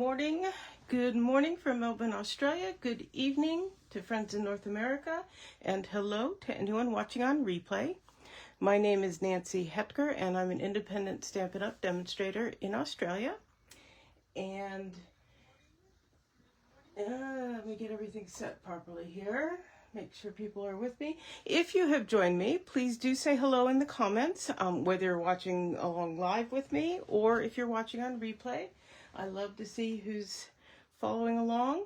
morning. Good morning from Melbourne, Australia. Good evening to friends in North America. And hello to anyone watching on replay. My name is Nancy Hetker, and I'm an independent Stampin' Up! Demonstrator in Australia. And let me get everything set properly here. Make sure people are with me. If you have joined me, please do say hello in the comments, whether you're watching along live with me or if you're watching on replay. I love to see who's following along.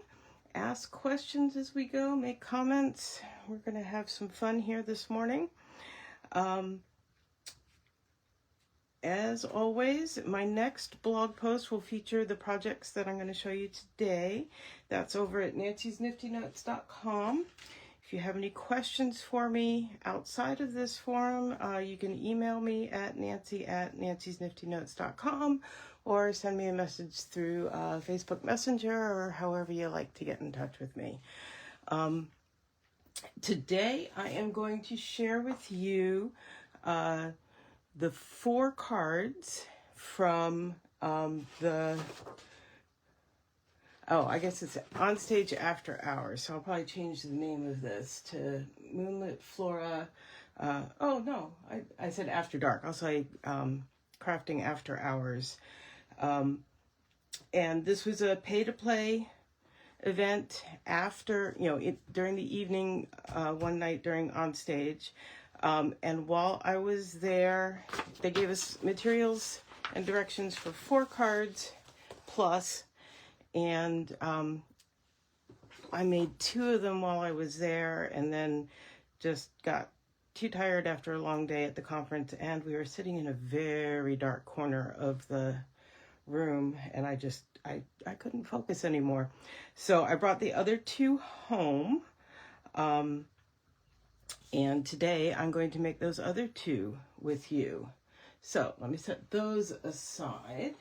Ask questions as we go, make comments. We're going to have some fun here this morning. As always, my next blog post will feature the projects that I'm going to show you today. That's over at nancysniftynotes.com. If you have any questions for me outside of this forum, you can email me at nancy@nancysniftynotes.com or send me a message through Facebook Messenger or however you like to get in touch with me. Today, I am going to share with you the 4 cards from I guess it's On Stage After Hours, so I'll probably change the name of this to Moonlit, Flora. I said After Dark. I'll say Crafting After Hours. And this was a pay-to-play event after, during the evening, one night during On Stage. And while I was there, they gave us materials and directions for 4 cards plus. And I made 2 of them while I was there, and then just got too tired after a long day at the conference, and we were sitting in a very dark corner of the room, and I couldn't focus anymore. So I brought the other 2 home, and today I'm going to make those other 2 with you. So let me set those aside.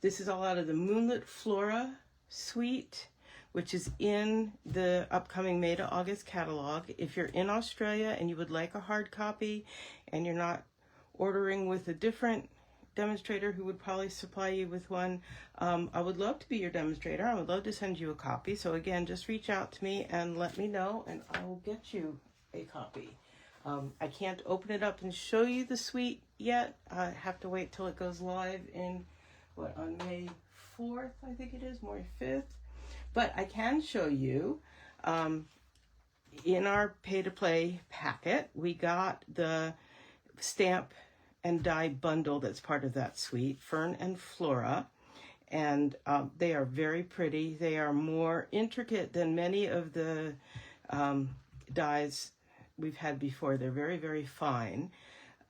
This is all out of the Moonlit Flora suite, which is in the upcoming May to August catalog. If you're in Australia and you would like a hard copy and you're not ordering with a different demonstrator who would probably supply you with one, I would love to be your demonstrator. I would love to send you a copy. So again, just reach out to me and let me know, and I will get you a copy. I can't open it up and show you the suite yet. I have to wait till it goes live on May 4th, I think it is, May 5th. But I can show you, in our pay-to-play packet, we got the stamp and die bundle that's part of that suite, Fern and Flora. And they are very pretty. They are more intricate than many of the dies we've had before. They're very, very fine.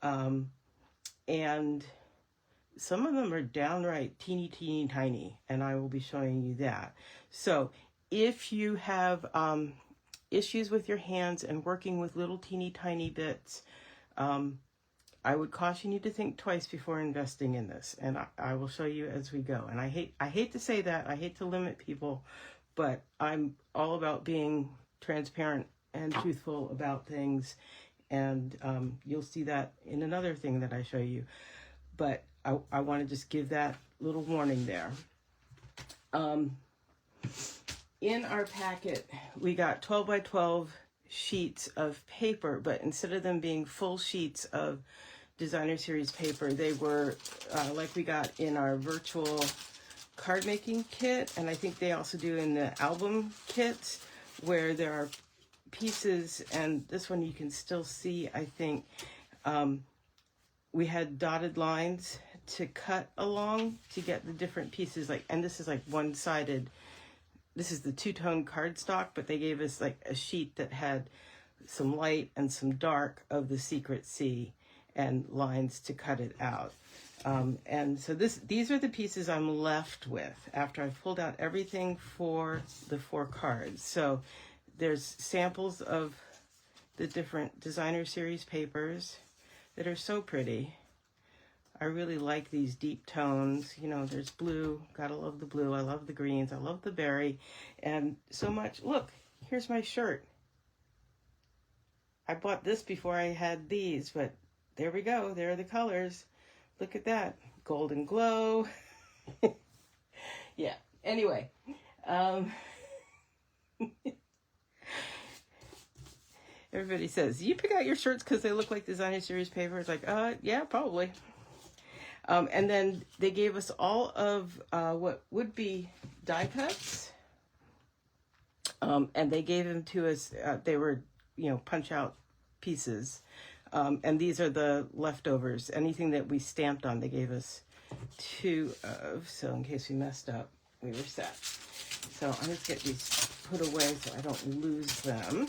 And some of them are downright teeny, teeny, tiny, and I will be showing you that. So if you have issues with your hands and working with little teeny, tiny bits, I would caution you to think twice before investing in this, and I will show you as we go. And I hate to say that, I hate to limit people, but I'm all about being transparent and truthful about things, and you'll see that in another thing that I show you. But I want to just give that little warning there. In our packet, we got 12 by 12 sheets of paper, but instead of them being full sheets of designer series paper, they were like we got in our virtual card making kit, and I think they also do in the album kits, where there are pieces, and this one you can still see, I think, we had dotted lines to cut along to get the different pieces, and this is like one-sided. This is the 2-tone cardstock, but they gave us like a sheet that had some light and some dark of the Secret Sea and lines to cut it out. And so these are the pieces I'm left with after I've pulled out everything for the 4 cards. So there's samples of the different designer series papers that are so pretty. I really like these deep tones. There's blue. Gotta love the blue. I love the greens. I love the berry. And so much. Look, here's my shirt. I bought this before I had these, but there we go. There are the colors. Look at that. Golden glow. Yeah. Anyway. Everybody says, you pick out your shirts because they look like designer series paper. It's like, yeah, probably. And then they gave us all of what would be die cuts. And they gave them to us. They were, punch out pieces. And these are the leftovers. Anything that we stamped on, they gave us 2 of. So in case we messed up, we were set. So I'm going to get these put away so I don't lose them.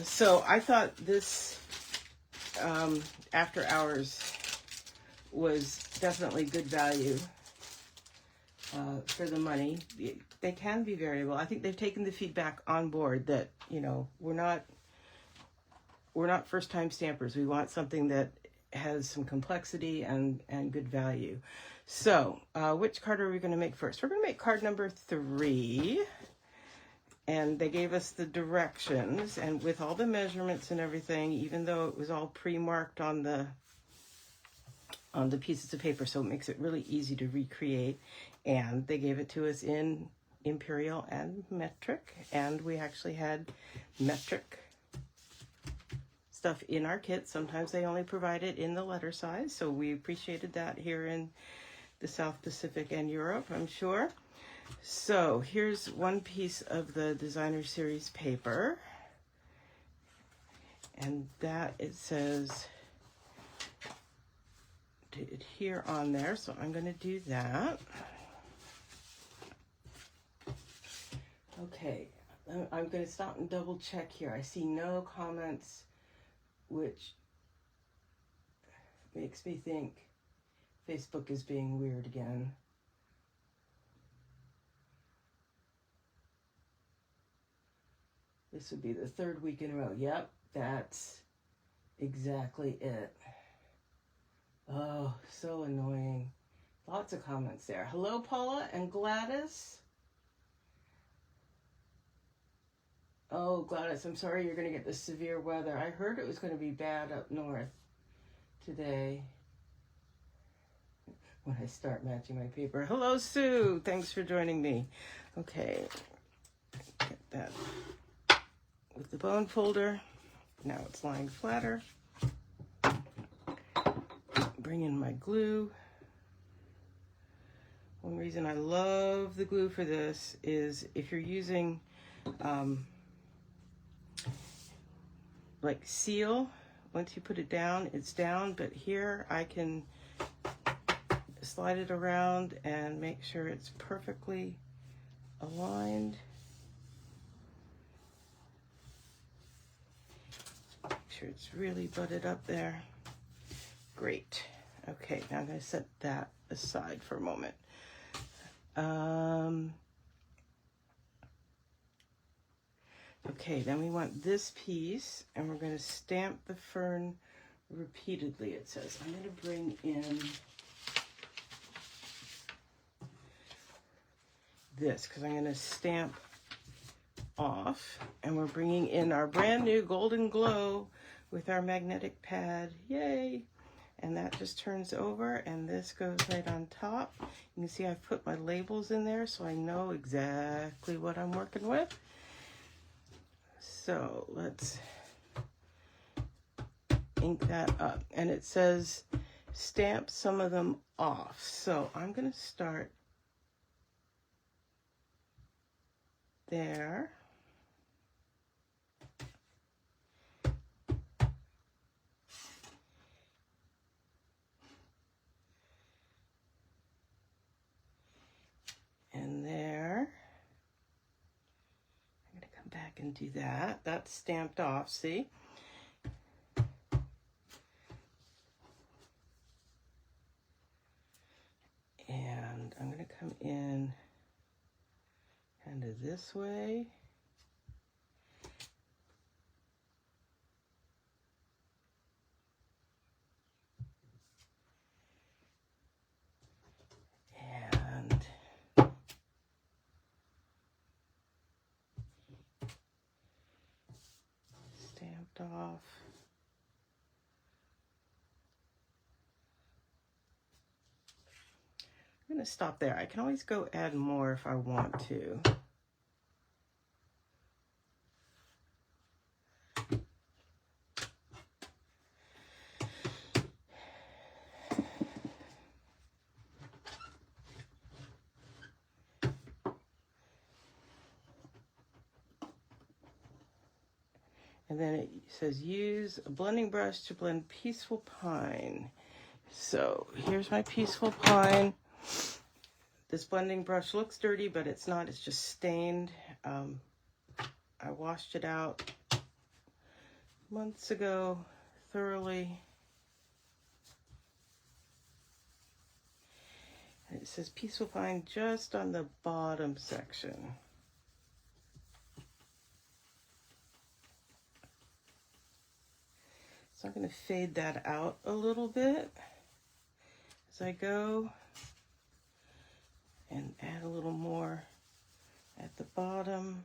So I thought this after hours was definitely good value for the money. They can be variable. I think they've taken the feedback on board that, we're not first-time stampers. We want something that has some complexity and good value. So which card are we going to make first? We're going to make card number 3. And they gave us the directions, and with all the measurements and everything, even though it was all pre-marked on the pieces of paper, so it makes it really easy to recreate. And they gave it to us in imperial and metric, and we actually had metric stuff in our kit. Sometimes they only provide it in the letter size, so we appreciated that here in the South Pacific and Europe, I'm sure. So here's one piece of the designer series paper, and that it says to adhere on there, so I'm going to do that. Okay, I'm going to stop and double check here. I see no comments, which makes me think Facebook is being weird again. This would be the 3rd week in a row. Yep, that's exactly it. Oh, so annoying. Lots of comments there. Hello, Paula and Gladys. Oh, Gladys, I'm sorry you're going to get the severe weather. I heard it was going to be bad up north today when I start matching my paper. Hello, Sue. Thanks for joining me. Okay, get that with the bone folder. Now it's lying flatter. Bring in my glue. One reason I love the glue for this is if you're using like seal, once you put it down, it's down, but here I can slide it around and make sure it's perfectly aligned. Make sure it's really butted up there. Great. Okay, now I'm going to set that aside for a moment. Okay, then we want this piece, and we're going to stamp the fern repeatedly, it says. I'm going to bring in this, because I'm going to stamp off, and we're bringing in our brand new Golden Glow with our magnetic pad. Yay! And that just turns over, and this goes right on top. You can see I've put my labels in there so I know exactly what I'm working with. So let's ink that up. And it says stamp some of them off. So I'm going to start there. And there. I'm going to come back and do that. That's stamped off, see? And I'm going to come in kind of this way. And stamped off. going to stop there. I can always go add more if I want to. And then it says use a blending brush to blend Peaceful Pine. So here's my Peaceful Pine. This blending brush looks dirty, but it's not. It's just stained. I washed it out months ago thoroughly. And it says Peaceful Pine just on the bottom section. So I'm going to fade that out a little bit as I go and add a little more at the bottom.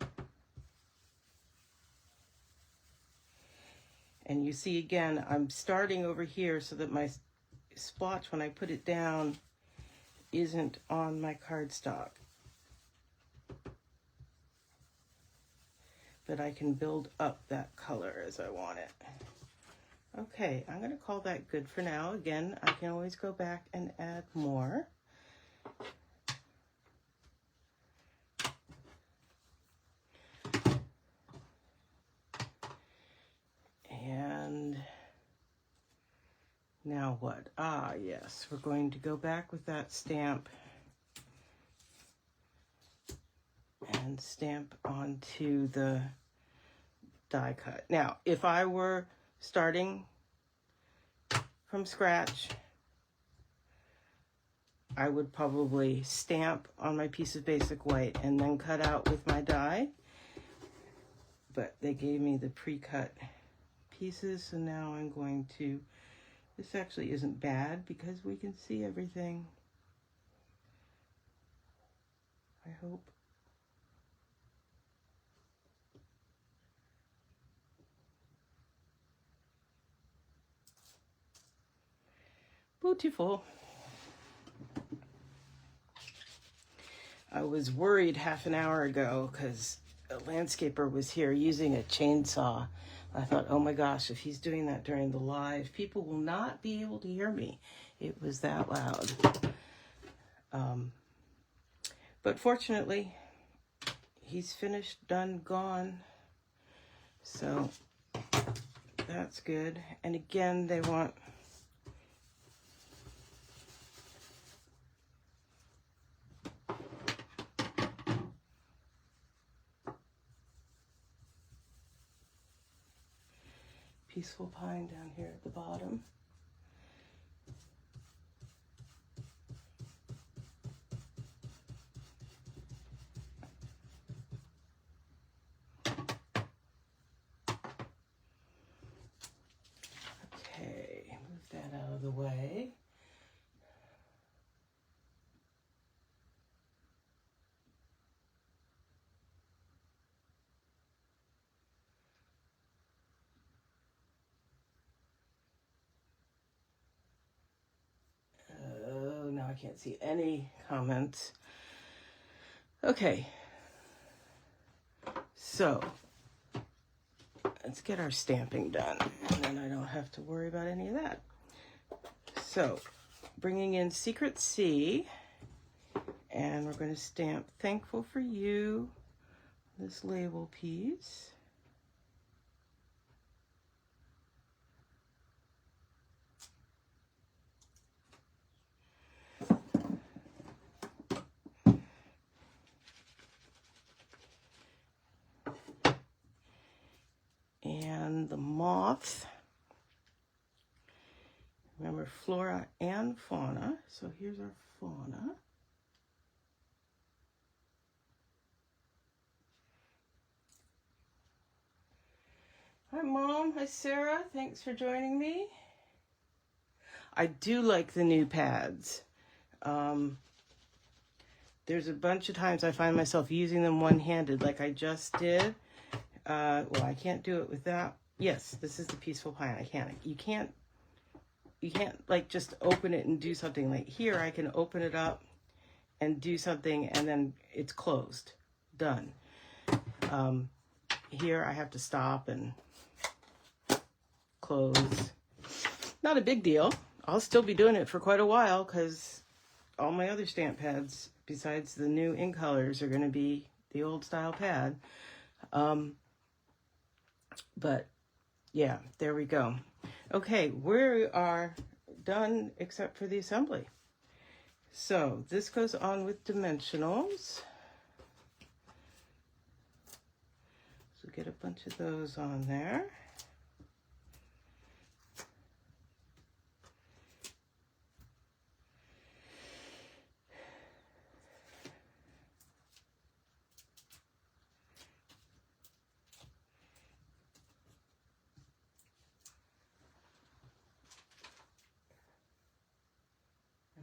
And you see again, I'm starting over here so that my splotch, when I put it down, isn't on my cardstock. But I can build up that color as I want it. Okay, I'm going to call that good for now. Again, I can always go back and add more. And now what? Ah, yes, we're going to go back with that stamp and stamp onto the die cut. Now, if I were starting from scratch, I would probably stamp on my piece of basic white and then cut out with my die. But they gave me the pre-cut pieces, so now I'm going to, this actually isn't bad because we can see everything, I hope. Beautiful. I was worried half an hour ago because a landscaper was here using a chainsaw. I thought, oh my gosh, if he's doing that during the live, people will not be able to hear me. It was that loud. But fortunately, he's finished, done, gone. So that's good. And again, they want Peaceful Pine down here at the bottom. Okay, move that out of the way. I can't see any comments. Okay, so let's get our stamping done, and then I don't have to worry about any of that. So, bringing in Secret C, and we're going to stamp Thankful for You, this label piece. And the moth, remember Flora and Fauna, so here's our Fauna. Hi Mom, hi Sarah, thanks for joining me. I do like the new pads. There's a bunch of times I find myself using them one-handed like I just did. Well, I can't do it with that. Yes, this is the Peaceful Pine. I can't. You can't like just open it and do something. Like here, I can open it up and do something and then it's closed, done. Here I have to stop and close. Not a big deal. I'll still be doing it for quite a while because all my other stamp pads besides the new ink colors are going to be the old style pad. But yeah, there we go. Okay, we are done except for the assembly. So this goes on with dimensionals. So get a bunch of those on there.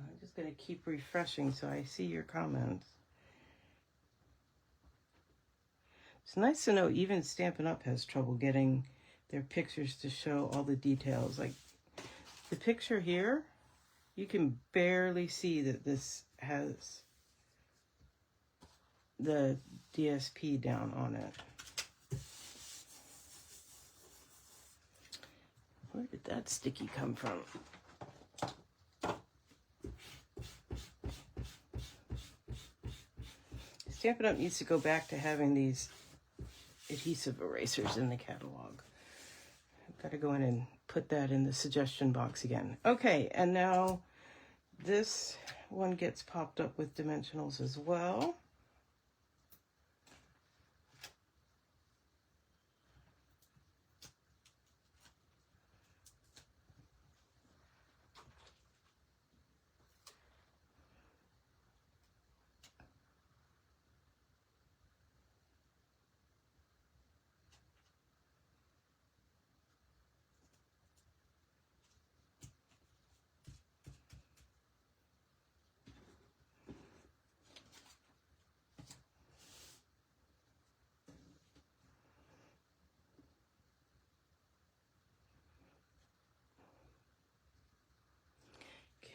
I'm just going to keep refreshing so I see your comments. It's nice to know even Stampin' Up! Has trouble getting their pictures to show all the details. Like the picture here, you can barely see that this has the DSP down on it. Where did that sticky come from? Stampin' Up! Needs to go back to having these adhesive erasers in the catalog. I've got to go in and put that in the suggestion box again. Okay, and now this one gets popped up with dimensionals as well.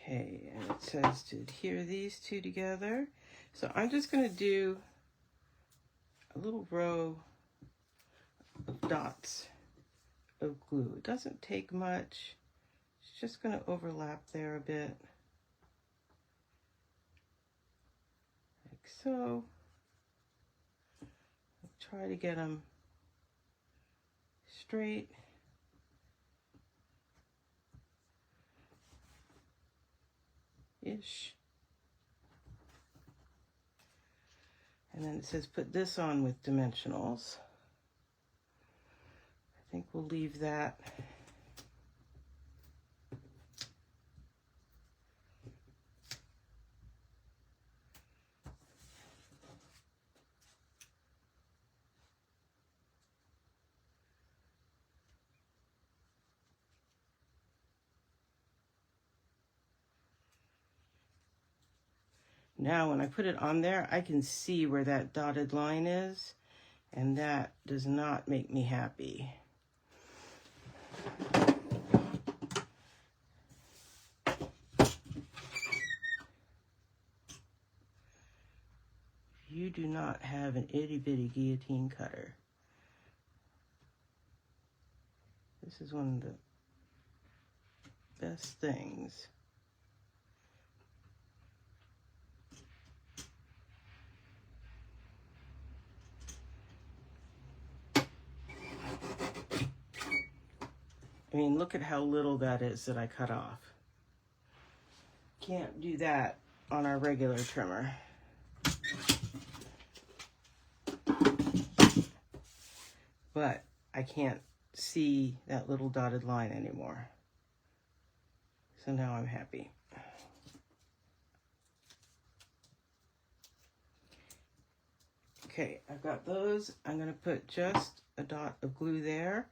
Okay, and it says to adhere these two together. So I'm just going to do a little row of dots of glue. It doesn't take much. It's just going to overlap there a bit. Like so. I'll try to get them straight. Ish. And then it says put this on with dimensionals. I think we'll leave that. Now when I put it on there, I can see where that dotted line is, and that does not make me happy. You do not have an itty-bitty guillotine cutter. This is one of the best things. I mean, look at how little that is that I cut off. Can't do that on our regular trimmer. But I can't see that little dotted line anymore. So now I'm happy. Okay, I've got those. I'm going to put just a dot of glue there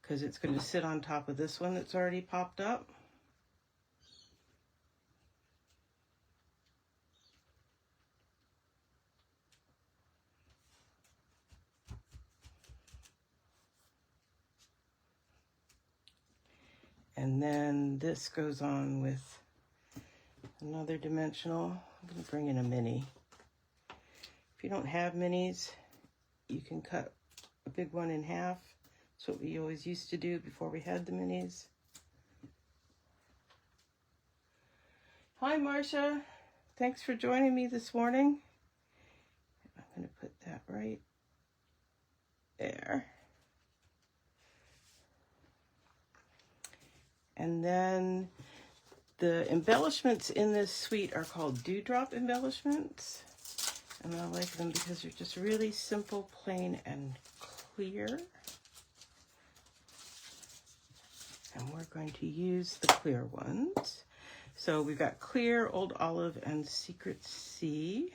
because it's going to sit on top of this one that's already popped up. And then this goes on with another dimensional. I'm going to bring in a mini. If you don't have minis, you can cut a big one in half. That's what we always used to do before we had the minis. Hi, Marcia. Thanks for joining me this morning. I'm going to put that right there. And then the embellishments in this suite are called dewdrop embellishments. And I like them because they're just really simple, plain, and clear. And we're going to use the clear ones. So we've got Clear, Old Olive, and Secret Sea.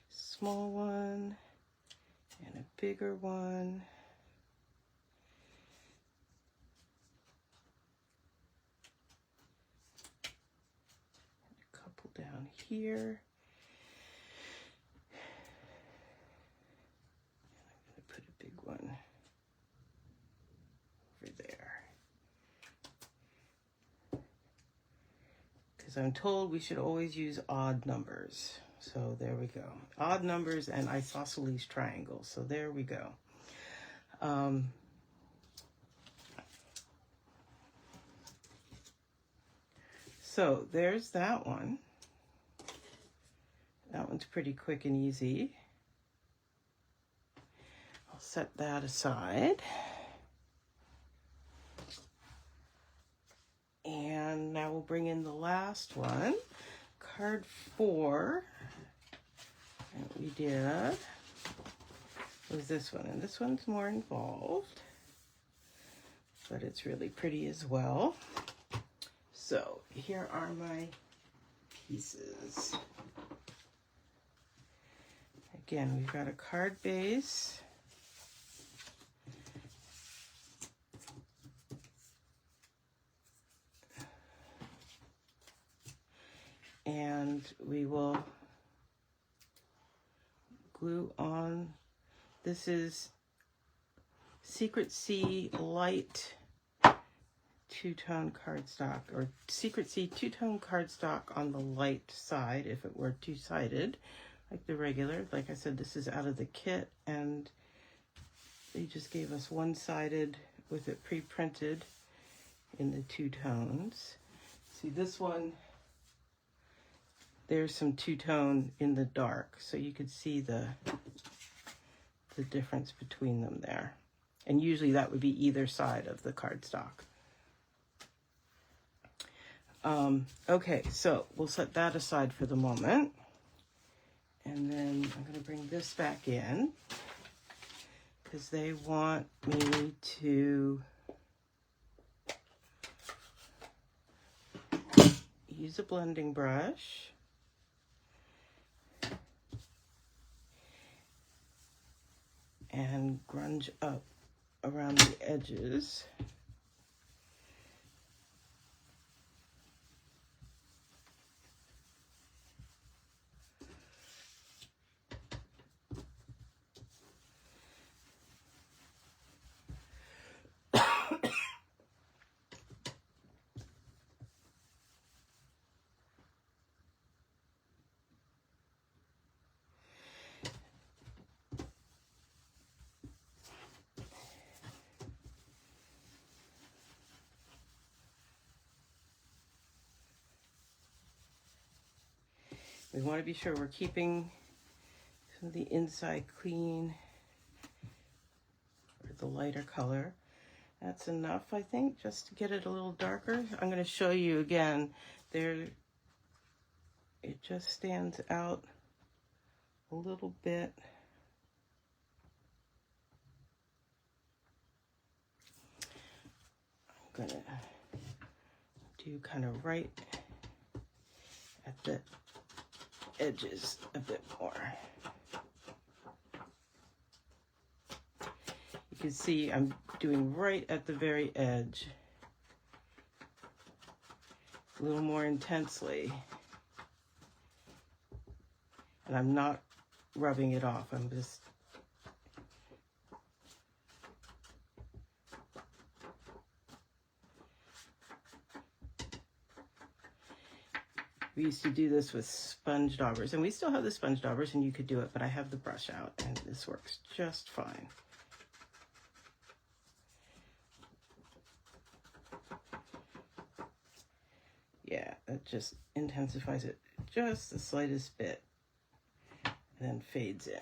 Small one and a bigger one. And a couple down here. And I'm going to put a big one over there. Because I'm told we should always use odd numbers. So there we go. Odd numbers and isosceles triangles. So there we go. So there's that one. That one's pretty quick and easy. I'll set that aside. And now we'll bring in the last one. Card 4. What we did was this one, and this one's more involved, but it's really pretty as well. So here are my pieces. Again, we've got a card base, and we will glue on. This is Secret Sea Light two-tone cardstock, or Secret Sea two-tone cardstock on the light side if it were two-sided like the regular. Like I said, this is out of the kit, and they just gave us one-sided with it pre-printed in the two tones. See, this one, there's some two-tone in the dark, so you could see the difference between them there. And usually that would be either side of the cardstock. Okay, so we'll set that aside for the moment. And then I'm going to bring this back in because they want me to use a blending brush. And grunge up around the edges. We want to be sure we're keeping some of the inside clean, or the lighter color. That's enough, I think, just to get it a little darker. I'm going to show you again. There, it just stands out a little bit. I'm going to do kind of right at the edges a bit more. You can see I'm doing right at the very edge, a little more intensely, and I'm not rubbing it off. I'm just We used to do this with sponge daubers, and we still have the sponge daubers, and you could do it, but I have the brush out, and this works just fine. Yeah, it just intensifies it just the slightest bit, and then fades in.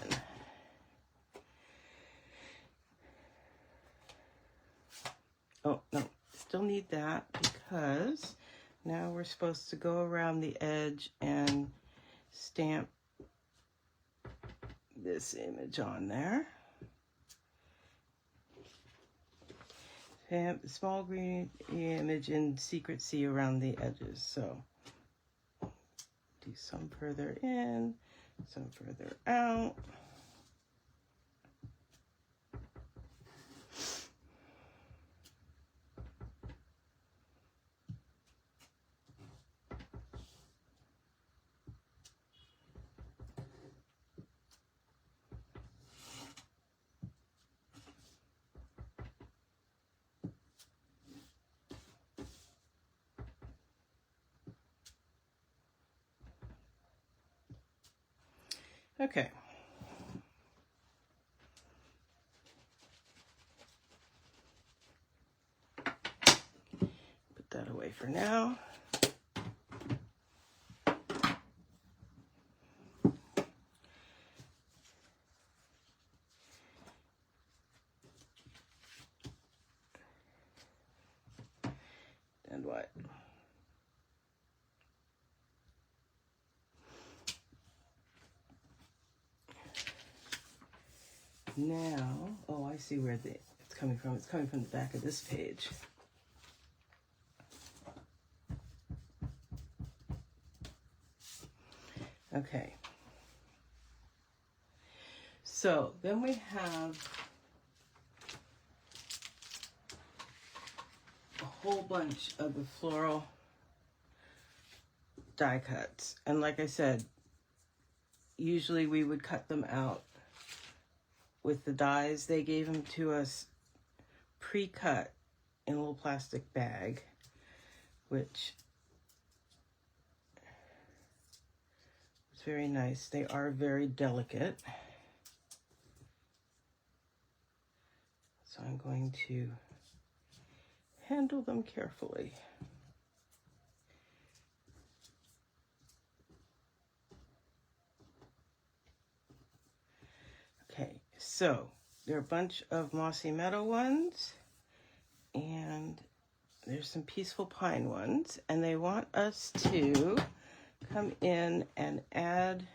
Oh, no, still need that because now we're supposed to go around the edge and stamp this image on there. Stamp the small green image in secrecy around the edges. So do some further in, some further out. Okay. Put that away for now. And what? Now, oh, I see where it's coming from. It's coming from the back of this page. Okay. So then we have a whole bunch of the floral die cuts. And like I said, usually we would cut them out with the dies. They gave them to us pre-cut in a little plastic bag, which is very nice. They are very delicate. So I'm going to handle them carefully. Okay, so there are a bunch of Mossy Meadow ones, and there's some Peaceful Pine ones, and they want us to come in and add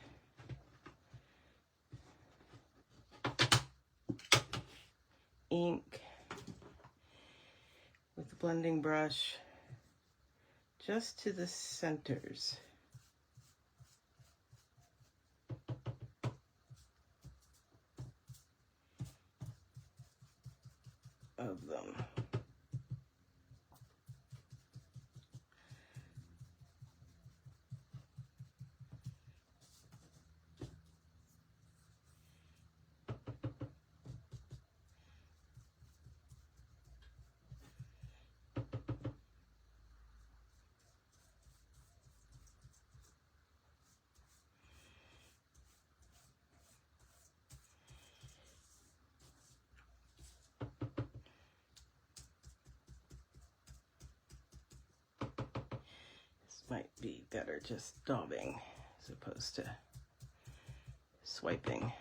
ink with the blending brush just to the centers of them. Might be better just daubing as opposed to swiping.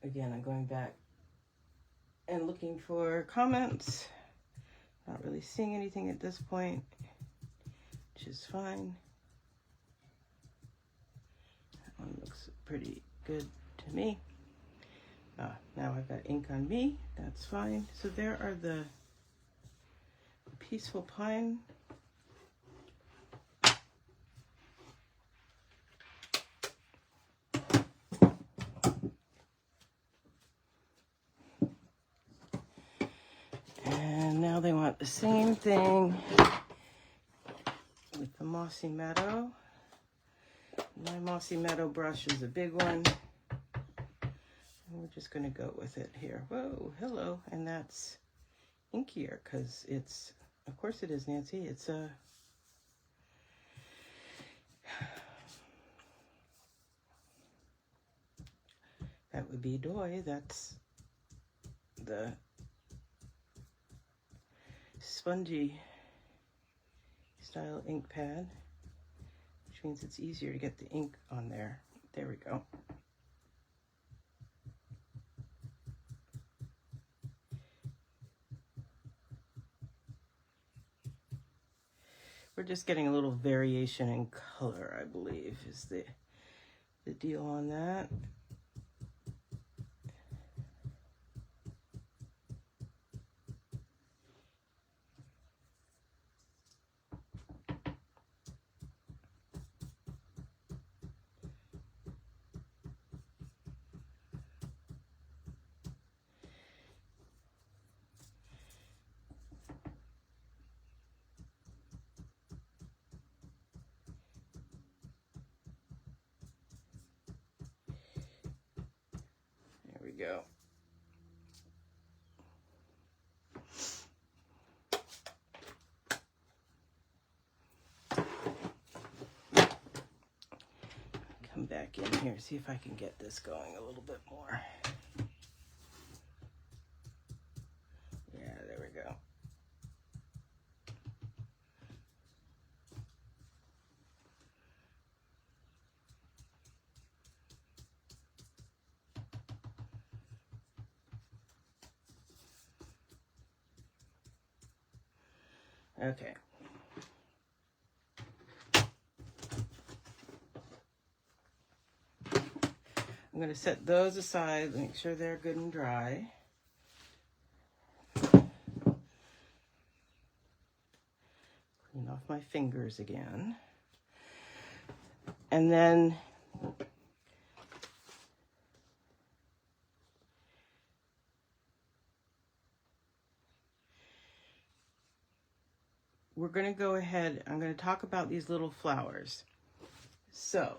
Again, I'm going back and looking for comments. Not really seeing anything at this point, which is fine. That one looks pretty good to me. Now I've got ink on me, that's fine. So there are the Peaceful Pine. And now they want the same thing with the Mossy Meadow. My Mossy Meadow brush is a big one. we're just going to go with it here. Whoa, hello. And that's inkier because it's, of course it is, Nancy. It's a... That would be Doi. That's the spongy style ink pad, which means it's easier to get the ink on there. There we go. We're just getting a little variation in color, I believe, is the deal on that. Go. Come back in here, see if I can get this going a little bit more. Yeah, there we go. Okay. I'm going to set those aside, make sure they're good and dry. Clean off my fingers again. And then we're going to go ahead, I'm going to talk about these little flowers. So,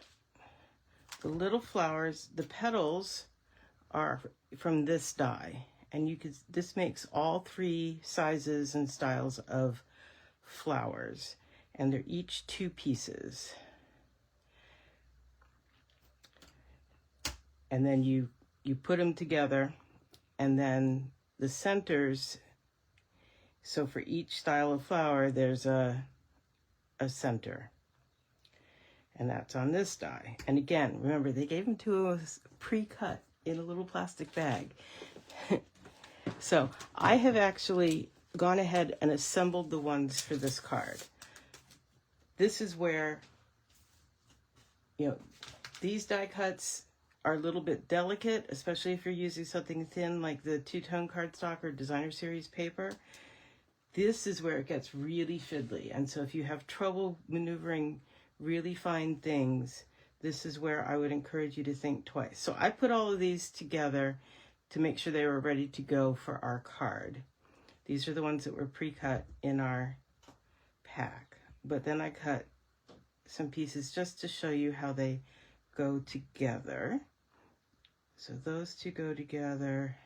the little flowers, the petals are from this die. And you could, this makes all 3 sizes and styles of flowers. And they're each 2 pieces. And then you put them together, and then the centers, so for each style of flower, there's a center. And that's on this die. And again, remember, they gave them to us pre-cut in a little plastic bag. So I have actually gone ahead and assembled the ones for this card. This is where, you know, these die cuts are a little bit delicate, especially if you're using something thin like the two-tone cardstock or designer series paper. This is where it gets really fiddly. And so if you have trouble maneuvering really fine things, this is where I would encourage you to think twice. So I put all of these together to make sure they were ready to go for our card. These are the ones that were pre-cut in our pack. But then I cut some pieces just to show you how they go together. So those 2 go together.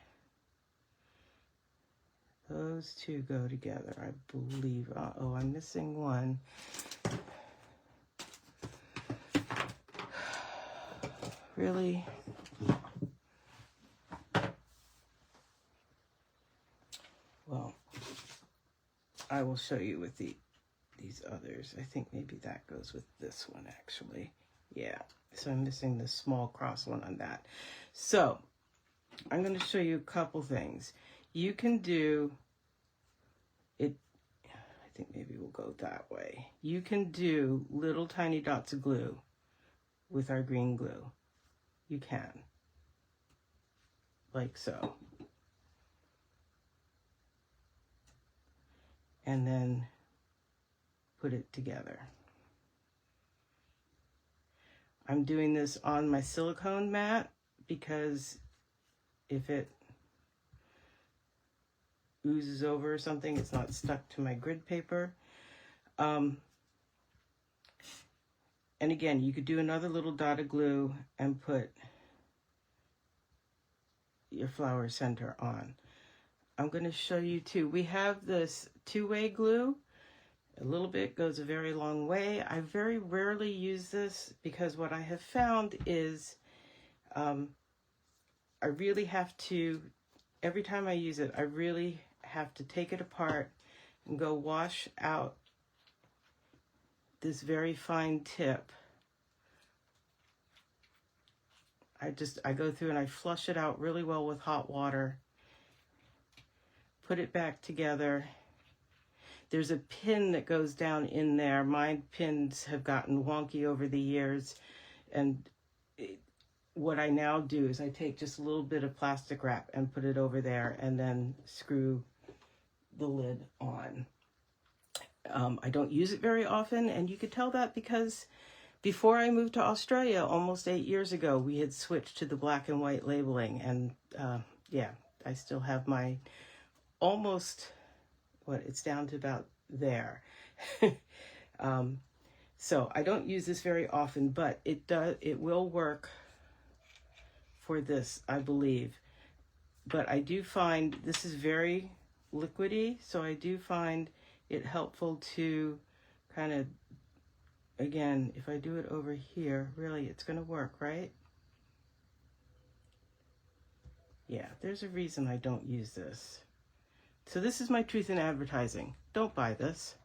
Those 2 go together, I believe. Oh, I'm missing one. Really? Well, I will show you with these others. I think maybe that goes with this one, actually. Yeah, so I'm missing the small cross one on that. So, I'm going to show you a couple things. You can do it, I think maybe we'll go that way. You can do little tiny dots of glue with our green glue. You can. Like so. And then put it together. I'm doing this on my silicone mat because if it oozes over or something, it's not stuck to my grid paper. And again, you could do another little dot of glue and put your flower center on. I'm going to show you too. We have this two-way glue. A little bit goes a very long way. I very rarely use this because what I have found is I really have to, every time I use it, I really have to take it apart and go wash out this very fine tip. I go through and I flush it out really well with hot water, put it back together. There's a pin that goes down in there. My pins have gotten wonky over the years, and what I now do is I take just a little bit of plastic wrap and put it over there and then screw the lid on. I don't use it very often, and you could tell that because before I moved to Australia almost 8 years ago, we had switched to the black and white labeling, and yeah, I still have my almost, it's down to about there. So I don't use this very often, but it will work for this, I believe. But I do find this is very liquidy, so I do find it helpful to kind of, again, if I do it over here, really it's going to work, right? Yeah, there's a reason I don't use this. So this is my truth in advertising. Don't buy this.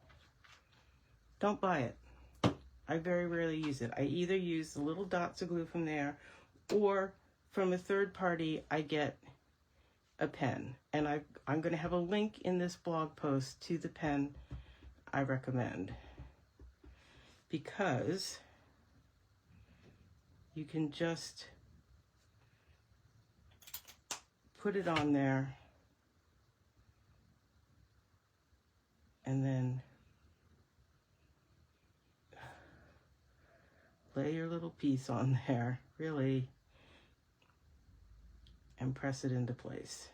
Don't buy it. I very rarely use it. I either use the little dots of glue from there, or from a third party, I get a pen. And I'm going to have a link in this blog post to the pen I recommend, because you can just put it on there and then lay your little piece on there, really, and press it into place.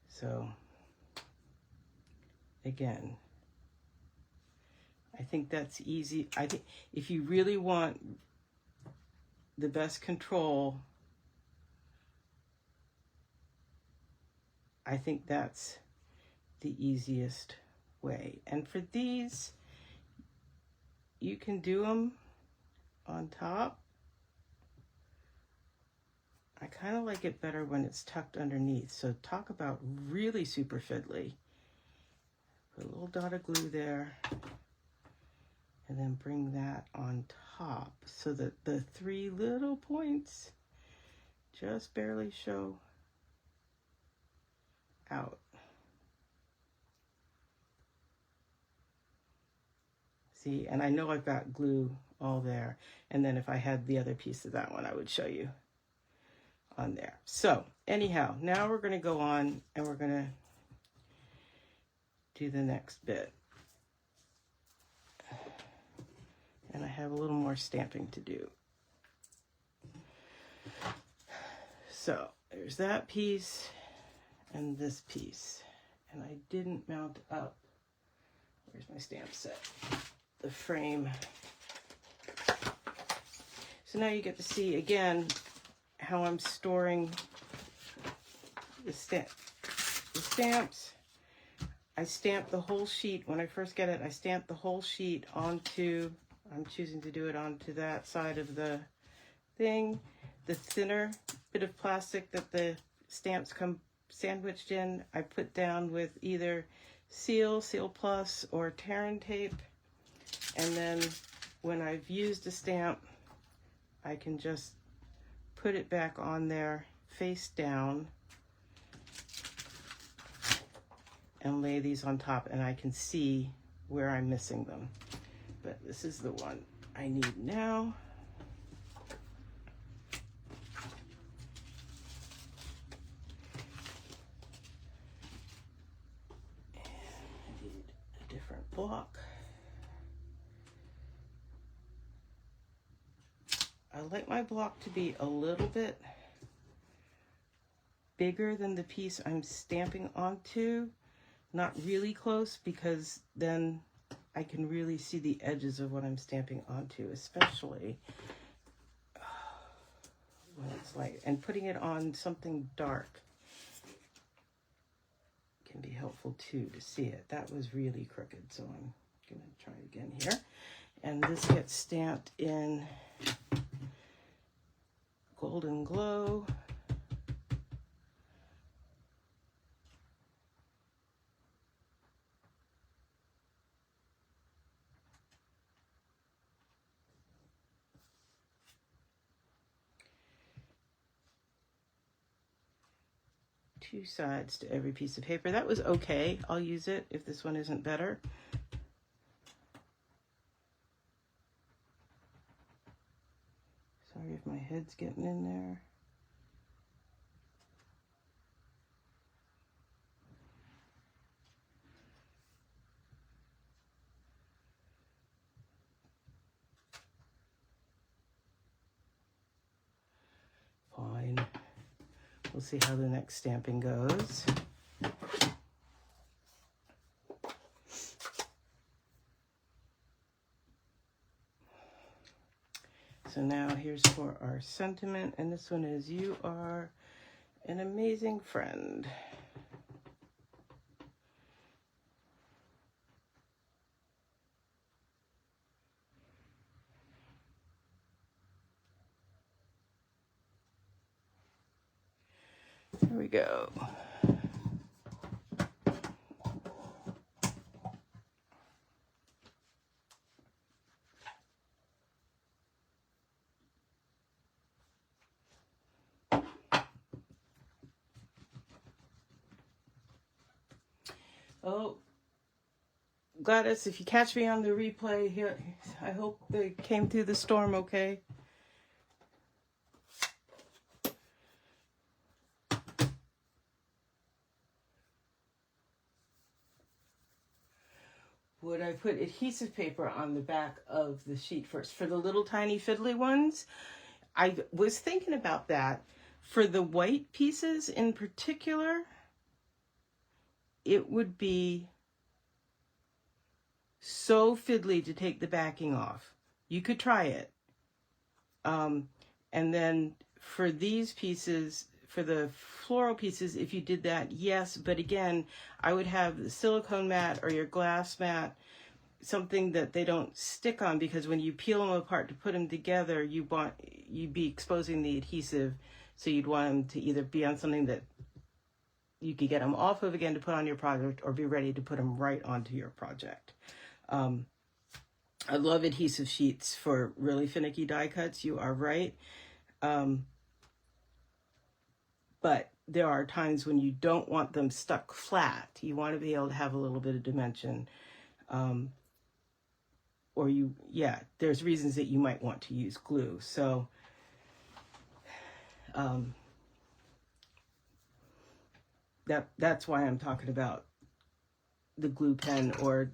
So, again, I think that's easy. I think if you really want the best control, I think that's the easiest way. And for these, you can do them on top. I kind of like it better when it's tucked underneath. So talk about really super fiddly. Put a little dot of glue there, and then bring that on top so that the three little points just barely show out. See, and I know I've got glue all there. And then if I had the other piece of that one, I would show you on there. So anyhow, now we're going to go on and we're going to do the next bit. And I have a little more stamping to do. So there's that piece and this piece. And I didn't mount up, where's my stamp set? The frame. So now you get to see again how I'm storing the stamps. I stamp the whole sheet. When I first get it, I stamp the whole sheet onto, I'm choosing to do it onto that side of the thing. The thinner bit of plastic that the stamps come sandwiched in, I put down with either Seal Plus, or Terran tape. And then when I've used a stamp, I can just put it back on there face down and lay these on top, and I can see where I'm missing them. But this is the one I need now. And I need a different block. I like my block to be a little bit bigger than the piece I'm stamping onto. Not really close, because then I can really see the edges of what I'm stamping onto, especially when it's light. And putting it on something dark can be helpful too to see it. That was really crooked, so I'm gonna try again here. And this gets stamped in Golden Glow. Two sides to every piece of paper. That was okay. I'll use it if this one isn't better. Sorry if my head's getting in there. Fine. We'll see how the next stamping goes. So now here's for our sentiment, and this one is, you are an amazing friend. There we go. Oh, Gladys, if you catch me on the replay here, I hope they came through the storm okay. Would I put adhesive paper on the back of the sheet first? For the little tiny fiddly ones, I was thinking about that. For the white pieces in particular, it would be so fiddly to take the backing off. You could try it. And then for these pieces, for the floral pieces, if you did that, yes. But again, I would have the silicone mat or your glass mat, something that they don't stick on, because when you peel them apart to put them together, you'd be exposing the adhesive. So you'd want them to either be on something that you could get them off of again to put on your project, or be ready to put them right onto your project. I love adhesive sheets for really finicky die cuts. You are right. But there are times when you don't want them stuck flat. You want to be able to have a little bit of dimension. There's reasons that you might want to use glue. So, that's why I'm talking about the glue pen, or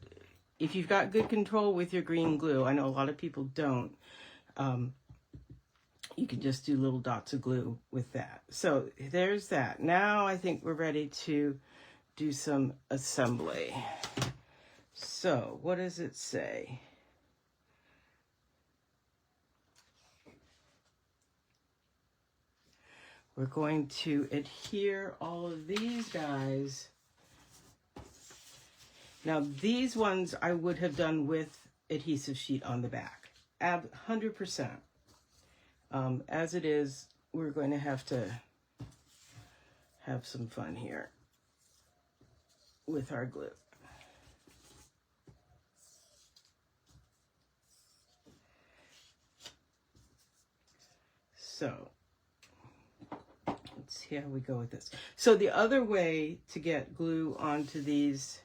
if you've got good control with your green glue. I know a lot of people don't. You can just do little dots of glue with that. So there's that. Now I think we're ready to do some assembly. So what does it say? We're going to adhere all of these guys. Now these ones I would have done with adhesive sheet on the back, 100%. As it is, we're going to have some fun here with our glue. So let's see how we go with this. So the other way to get glue onto these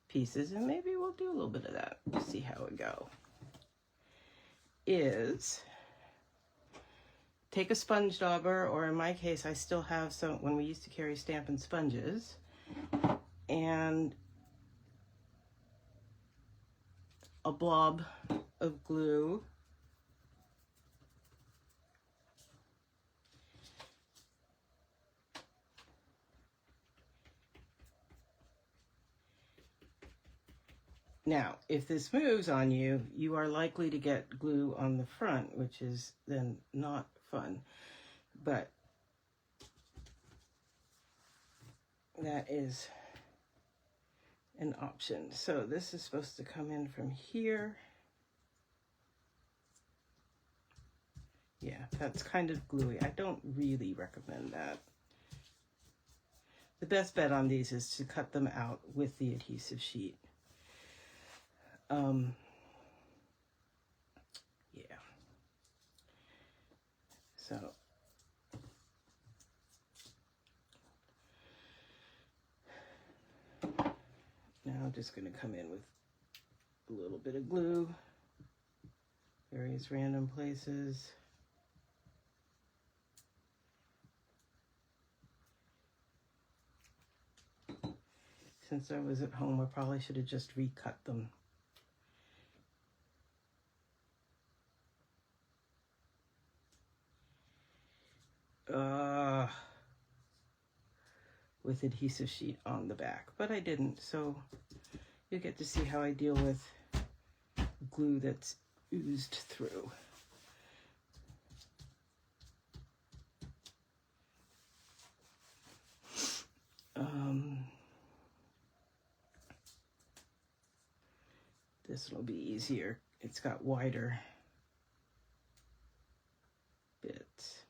pieces, and maybe we'll do a little bit of that to see how it go, is take a sponge dauber, or in my case, I still have some when we used to carry Stampin' sponges, and a blob of glue. Now, if this moves on you, you are likely to get glue on the front, which is then not fun. but that is an option. So this is supposed to come in from here. Yeah, that's kind of gluey. I don't really recommend that. The best bet on these is to cut them out with the adhesive sheet. Yeah. So now I'm just going to come in with a little bit of glue, various random places. Since I was at home, I probably should have just recut them. With adhesive sheet on the back, but I didn't, so you get to see how I deal with glue that's oozed through. This will be easier. It's got wider bits.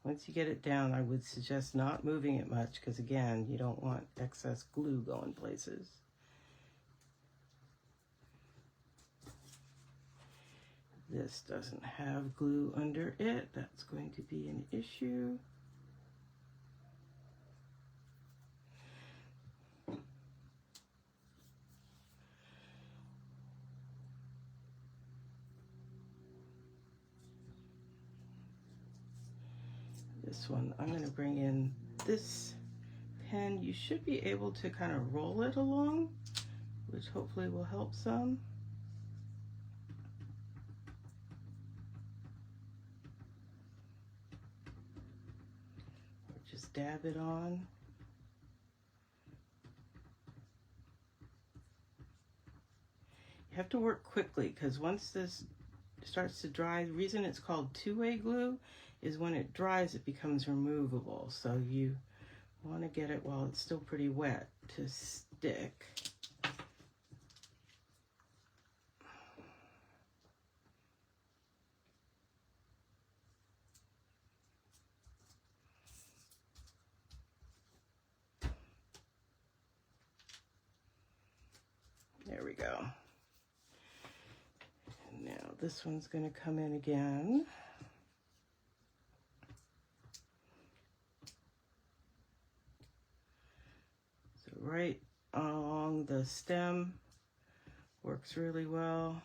Once you get it down, I would suggest not moving it much because, again, you don't want excess glue going places. This doesn't have glue under it. That's going to be an issue. This one, I'm going to bring in this pen. You should be able to kind of roll it along, which hopefully will help some. Or just dab it on. You have to work quickly because once this starts to dry, the reason it's called two-way glue is when it dries it becomes removable, so you want to get it while it's still pretty wet to stick. There we go. And now this one's going to come in again. Right along the stem works really well.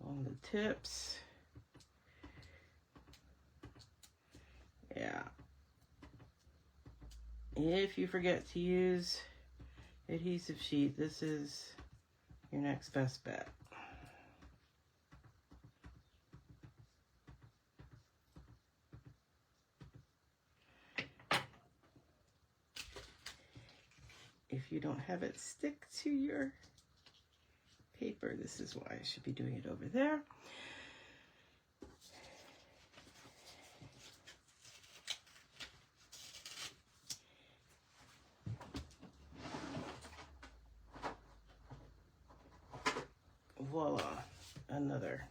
Along the tips. Yeah. If you forget to use adhesive sheet, this is your next best bet. If you don't have it stick to your paper, this is why I should be doing it over there. Voila, another.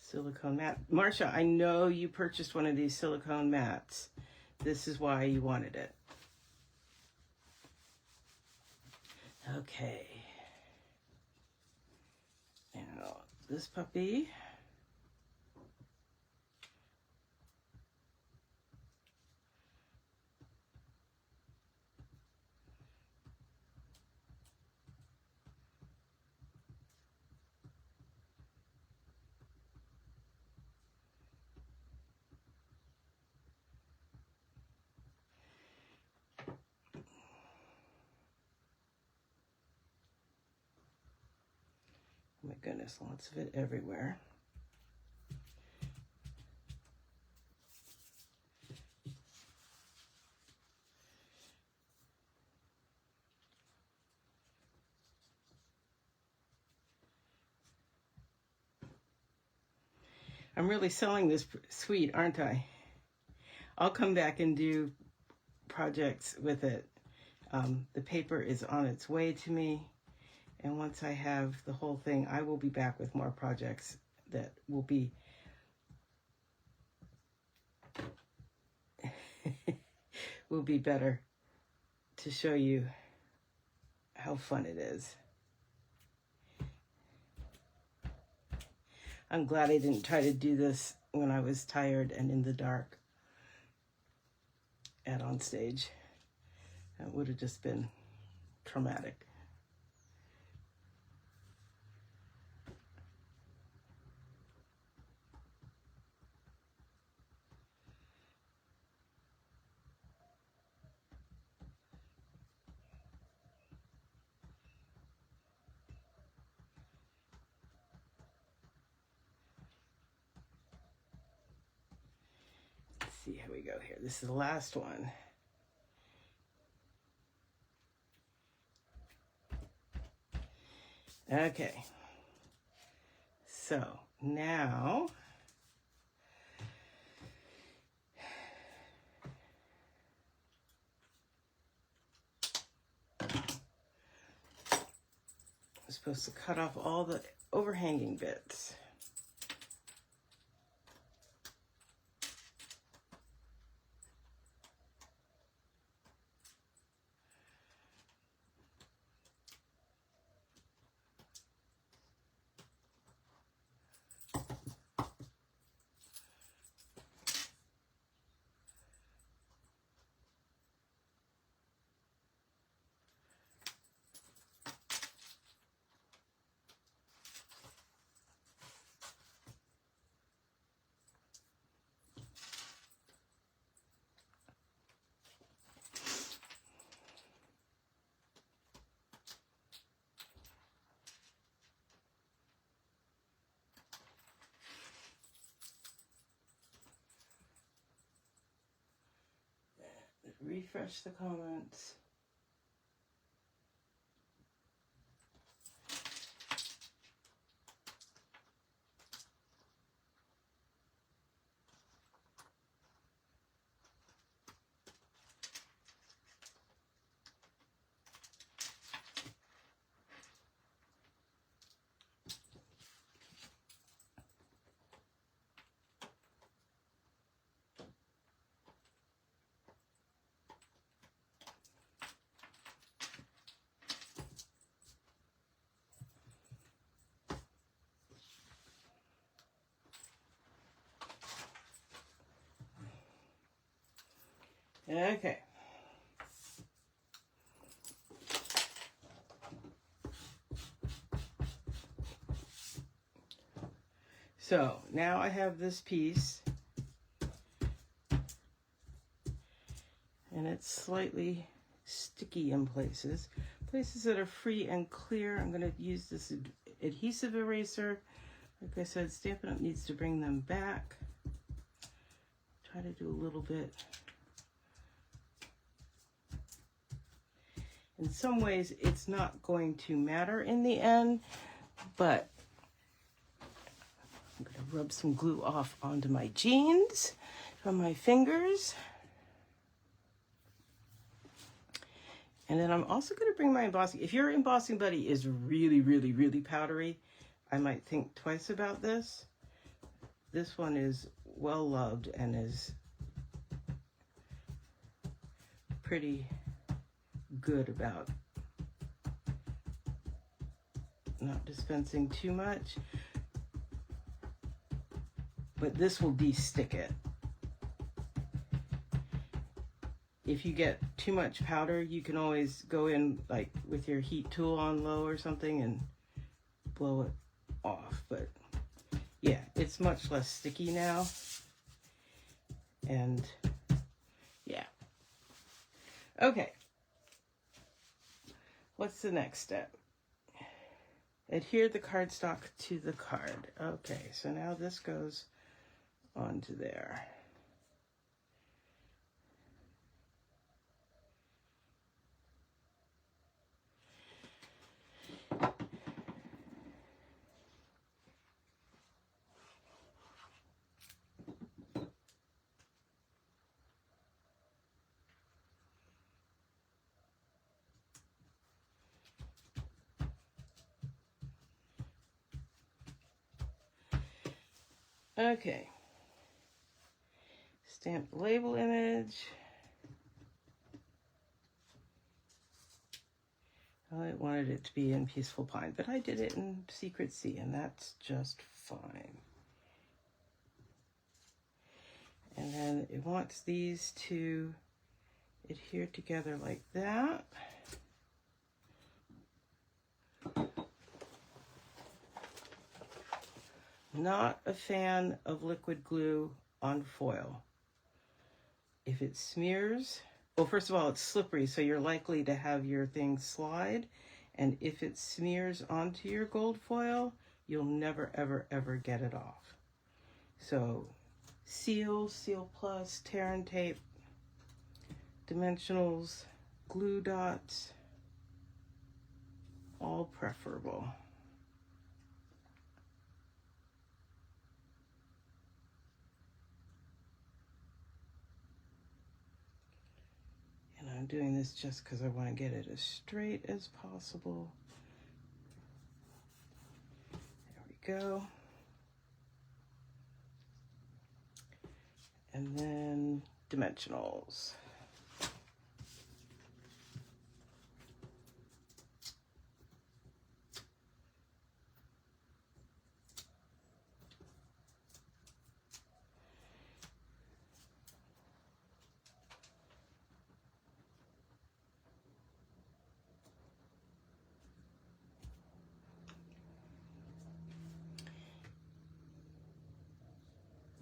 Silicone mat. Marcia, I know you purchased one of these silicone mats. This is why you wanted it. Okay. Now, this puppy. my goodness, lots of it everywhere. I'm really selling this suite, aren't I? I'll come back and do projects with it. The paper is on its way to me. And once I have the whole thing, I will be back with more projects that will be better to show you how fun it is. I'm glad I didn't try to do this when I was tired and in the dark and on stage. That would have just been traumatic. Let's see how we go here. This is the last one. Okay, so now I'm supposed to cut off all the overhanging bits. Refresh the comments. Okay. So now I have this piece and it's slightly sticky in places. Places that are free and clear, I'm going to use this adhesive eraser. Like I said, Stampin' Up! Needs to bring them back. Try to do a little bit. In some ways, it's not going to matter in the end, but I'm going to rub some glue off onto my jeans from my fingers. And then I'm also going to bring my embossing. If your embossing buddy is really, really, really powdery, I might think twice about this. This one is well loved and is pretty good about not dispensing too much, but this will de-stick it. If you get too much powder, you can always go in like with your heat tool on low or something and blow it off. But yeah, it's much less sticky now. And yeah. Okay. What's the next step? adhere the cardstock to the card. Okay, so now this goes onto there. Okay. Stamp label image. I wanted it to be in Peaceful Pine, but I did it in Secret Sea, and that's just fine. And then it wants these to adhere together like that. Not a fan of liquid glue on foil. If it smears, well, first of all, it's slippery, so you're likely to have your thing slide. And if it smears onto your gold foil, you'll never, ever, ever get it off. So Seal, Seal Plus, tear and tape, dimensionals, glue dots, all preferable. And I'm doing this just because I want to get it as straight as possible. There we go. And then dimensionals.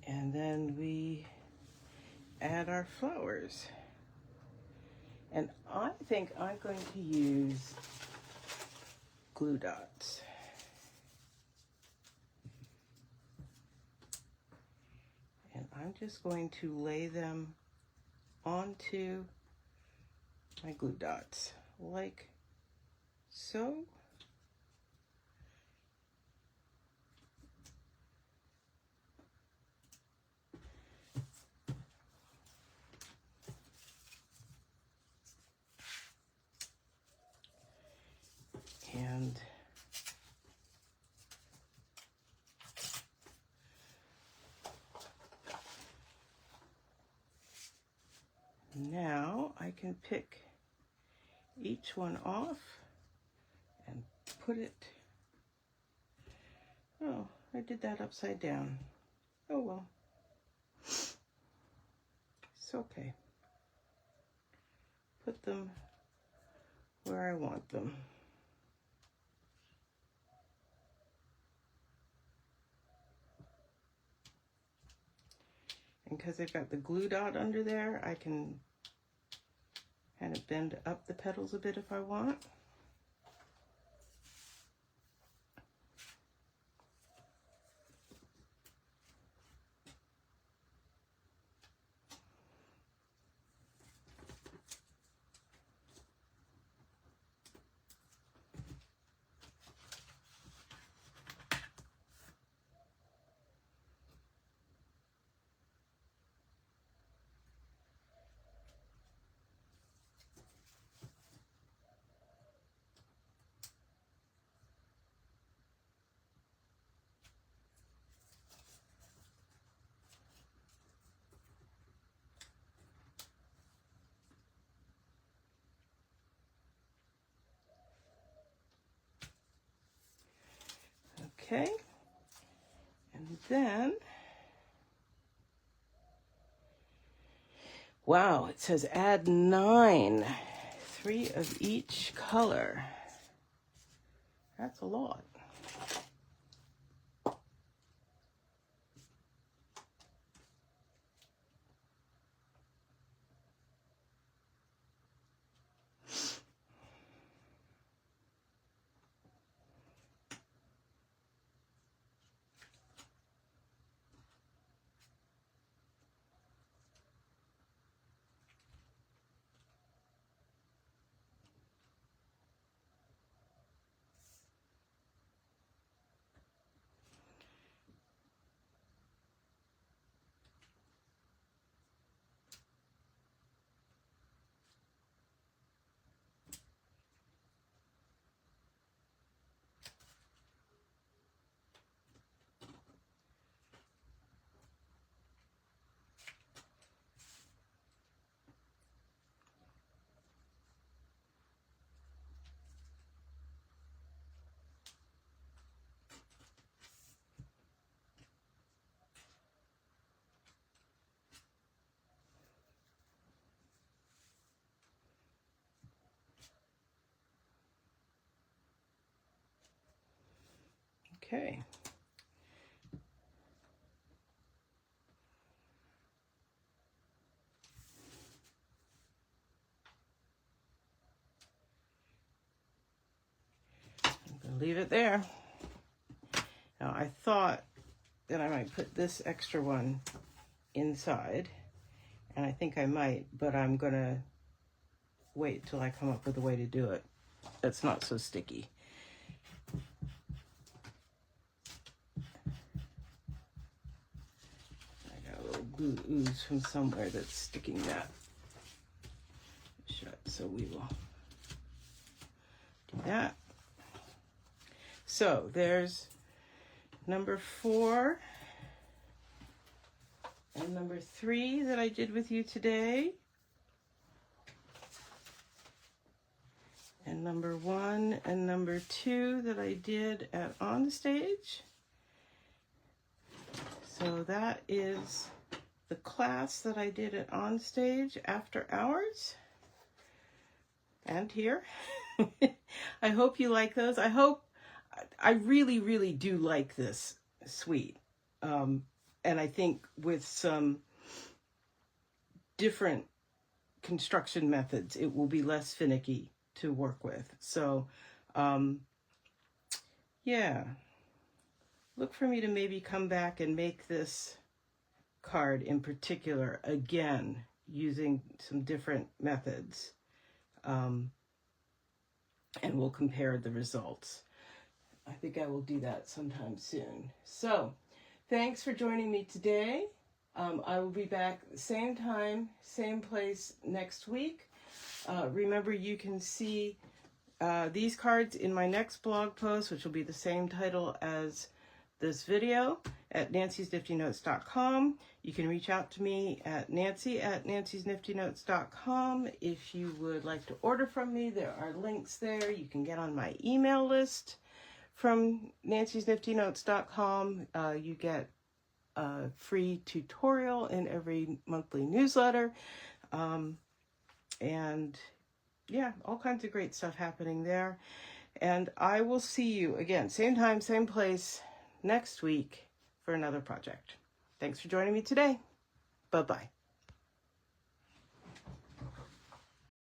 And then we add our flowers. And I think I'm going to use glue dots. And I'm just going to lay them onto my glue dots, like so. And now I can pick each one off and put it, oh, I did that upside down. Oh well, it's okay. Put them where I want them. And because I've got the glue dot under there, I can kind of bend up the petals a bit if I want. Okay, and then, wow, it says add 9, 3 of each color. That's a lot. Okay. I'm going to leave it there. Now, I thought that I might put this extra one inside, and I think I might, but I'm going to wait till I come up with a way to do it that's not so sticky. I got a little glue ooze from somewhere that's sticking that shut, so we will do that. So there's number 4 and number 3 that I did with you today. And number 1 and number 2 that I did at On Stage. So that is the class that I did at On Stage after hours. And here. I hope you like those. I really, really do like this suite. And I think with some different construction methods, it will be less finicky to work with. So, yeah, look for me to maybe come back and make this card in particular again, using some different methods. And we'll compare the results. I think I will do that sometime soon. So, thanks for joining me today. I will be back same time, same place next week. Remember, you can see these cards in my next blog post, which will be the same title as this video, at nancysniftynotes.com. You can reach out to me at nancysniftynotes.com. If you would like to order from me, there are links there. You can get on my email list from nancysniftynotes.com. You get a free tutorial in every monthly newsletter. And yeah, all kinds of great stuff happening there. And I will see you again, same time, same place, next week for another project. Thanks for joining me today. Bye-bye.